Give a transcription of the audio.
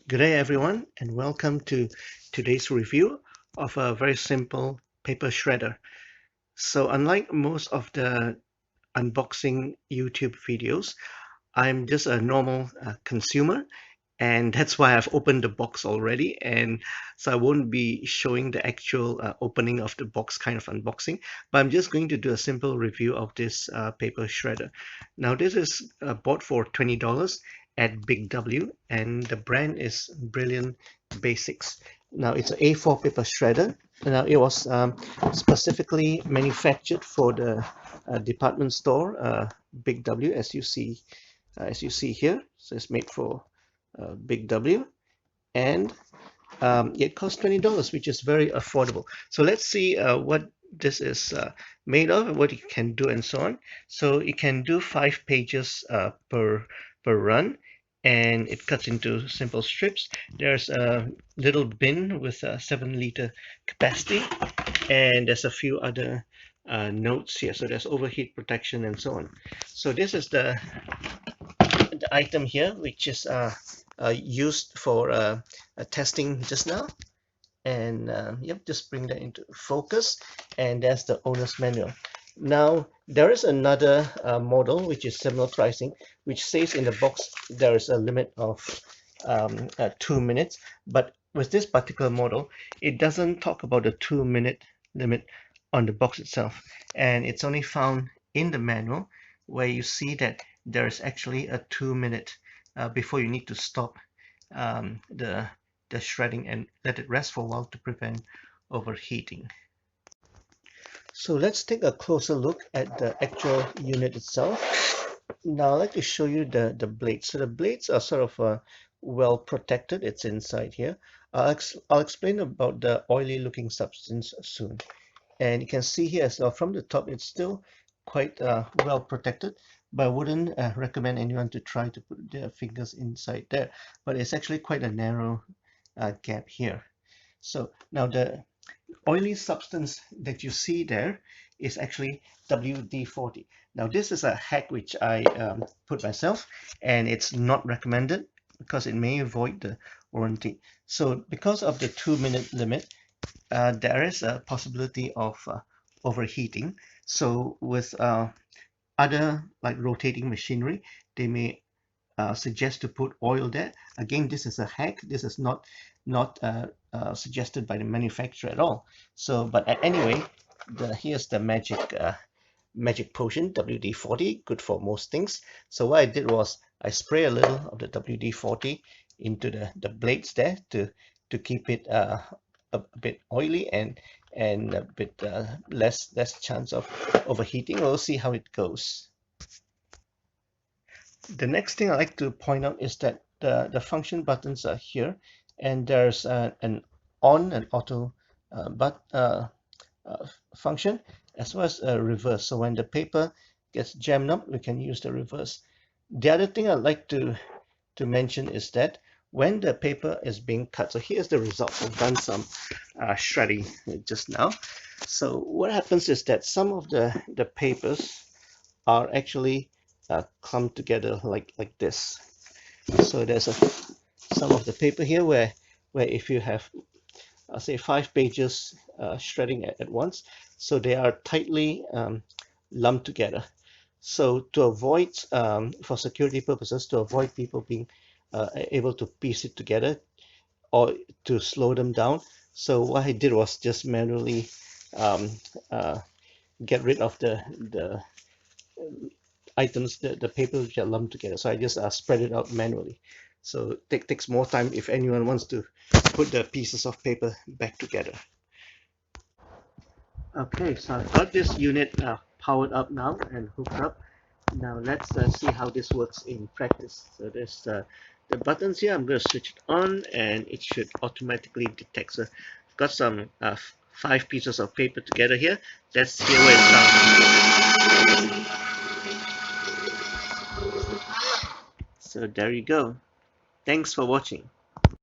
Good day everyone and welcome to today's review of a very simple paper shredder. So unlike most of the unboxing YouTube videos, I'm just a normal consumer, and that's why I've opened the box already, and so I won't be showing the actual opening of the box kind of unboxing, but I'm just going to do a simple review of this paper shredder. Now this is bought for $20 at BigW, and the brand is Brilliant Basics. Now it's an A4 paper shredder. Now it was specifically manufactured for the department store BigW, as you see here. So it's made for BigW, and it costs $20, which is very affordable. So let's see what this is made of and what it can do and so on. So it can do 5 pages per run, and it cuts into simple strips. There's a little bin with a 7-liter capacity, and there's a few other notes here. So there's overheat protection and so on. So this is the item here, which is used for testing just now. And yep, just bring that into focus. And that's the owner's manual. Now, there is another model which is similar pricing, which says in the box there is a limit of 2 minutes. But with this particular model, it doesn't talk about the 2-minute limit on the box itself. And it's only found in the manual, where you see that there is actually a 2-minute before you need to stop the shredding and let it rest for a while to prevent overheating. So let's take a closer look at the actual unit itself. Now I'd like to show you the blades. So the blades are sort of well protected. It's inside here. I'll explain about the oily looking substance soon. And you can see here as well from the top, it's still quite well protected, but I wouldn't recommend anyone to try to put their fingers inside there. But it's actually quite a narrow gap here. So now the oily substance that you see there is actually WD-40. Now this is a hack which I put myself, and it's not recommended because it may void the warranty. So because of the 2-minute limit, there is a possibility of overheating. So with other like rotating machinery, they may suggest to put oil there. Again, this is a hack. This is not suggested by the manufacturer at all. So, but anyway, here's the magic potion, WD-40, good for most things. So what I did was I spray a little of the WD-40 into the blades there to keep it a bit oily and a bit less chance of overheating. We'll see how it goes. The next thing I like to point out is that the function buttons are here, and there's an on and auto function, as well as a reverse. So when the paper gets jammed up, we can use the reverse. The other thing I'd like to mention is that when the paper is being cut, so here's the results. I've done some shredding just now. So what happens is that some of the papers are actually clumped together like this. So there's some of the paper here where if you have say 5 pages shredding at once, so they are tightly lumped together. So to avoid for security purposes, to avoid people being able to piece it together or to slow them down, so what I did was just manually get rid of the items, the paper which are lumped together. So I just spread it out manually. So it takes more time if anyone wants to put the pieces of paper back together. Okay, so I've got this unit powered up now and hooked up. Now let's see how this works in practice. So there's the buttons here. I'm going to switch it on and it should automatically detect. So I've got some 5 pieces of paper together here. Let's hear where it sounds. So there you go. Thanks for watching.